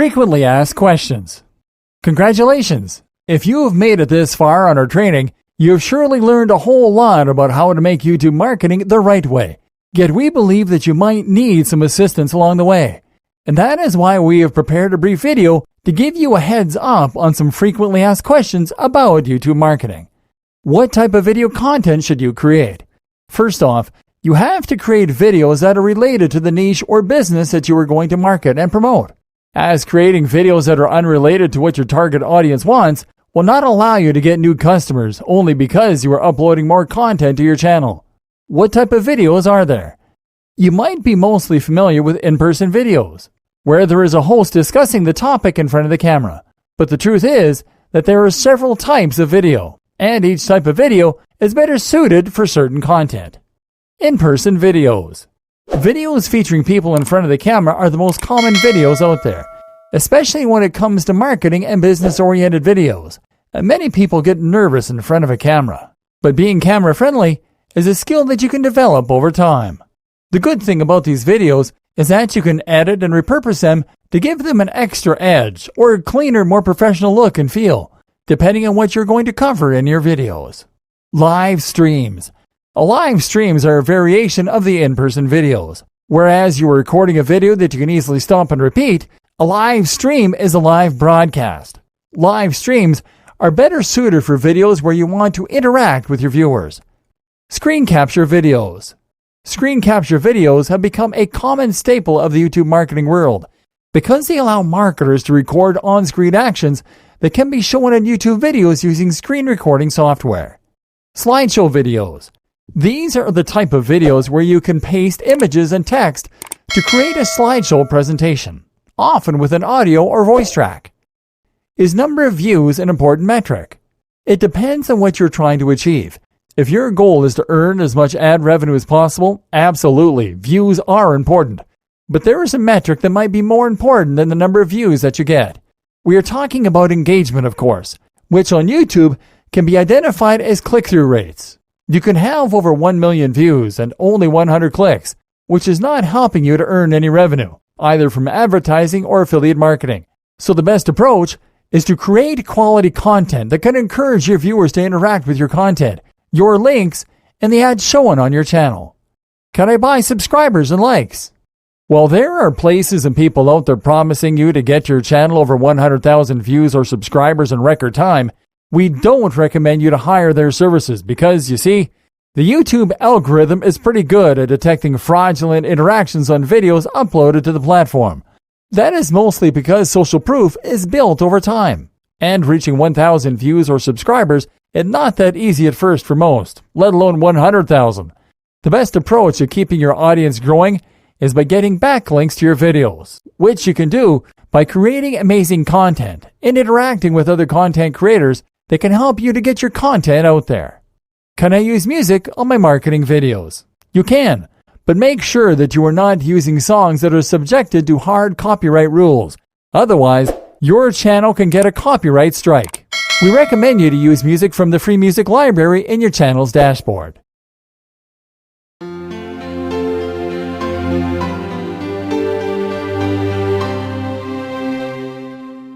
Frequently asked questions. Congratulations! If you have made it this far on our training, you have surely learned a whole lot about how to make YouTube marketing the right way. Yet we believe that you might need some assistance along the way. And that is why we have prepared a brief video to give you a heads up on some frequently asked questions about YouTube marketing. What type of video content should you create? First off, you have to create videos that are related to the niche or business that you are going to market and promote, as creating videos that are unrelated to what your target audience wants will not allow you to get new customers only because you are uploading more content to your channel. What type of videos are there? You might be mostly familiar with in-person videos, where there is a host discussing the topic in front of the camera. But the truth is that there are several types of video, and each type of video is better suited for certain content. In-person videos. Videos featuring people in front of the camera are the most common videos out there, especially when it comes to marketing and business-oriented videos. And many people get nervous in front of a camera. But being camera-friendly is a skill that you can develop over time. The good thing about these videos is that you can edit and repurpose them to give them an extra edge or a cleaner, more professional look and feel, depending on what you're going to cover in your videos. Live streams. Live streams are a variation of the in-person videos. Whereas you are recording a video that you can easily stop and repeat, a live stream is a live broadcast. Live streams are better suited for videos where you want to interact with your viewers. Screen capture videos. Screen capture videos have become a common staple of the YouTube marketing world because they allow marketers to record on-screen actions that can be shown in YouTube videos using screen recording software. Slideshow videos. These are the type of videos where you can paste images and text to create a slideshow presentation, often with an audio or voice track. Is number of views an important metric? It depends on what you're trying to achieve. If your goal is to earn as much ad revenue as possible, absolutely, views are important. But there is a metric that might be more important than the number of views that you get. We are talking about engagement, of course, which on YouTube can be identified as click-through rates. You can have over 1 million views and only 100 clicks, which is not helping you to earn any revenue, either from advertising or affiliate marketing. So the best approach is to create quality content that can encourage your viewers to interact with your content, your links, and the ads shown on your channel. Can I buy subscribers and likes? While there are places and people out there promising you to get your channel over 100,000 views or subscribers in record time, we don't recommend you to hire their services because, you see, the YouTube algorithm is pretty good at detecting fraudulent interactions on videos uploaded to the platform. That is mostly because social proof is built over time, and reaching 1,000 views or subscribers is not that easy at first for most, let alone 100,000. The best approach to keeping your audience growing is by getting backlinks to your videos, which you can do by creating amazing content and interacting with other content creators that can help you to get your content out there. Can I use music on my marketing videos? You can, but make sure that you are not using songs that are subjected to hard copyright rules. Otherwise, your channel can get a copyright strike. We recommend you to use music from the free music library in your channel's dashboard.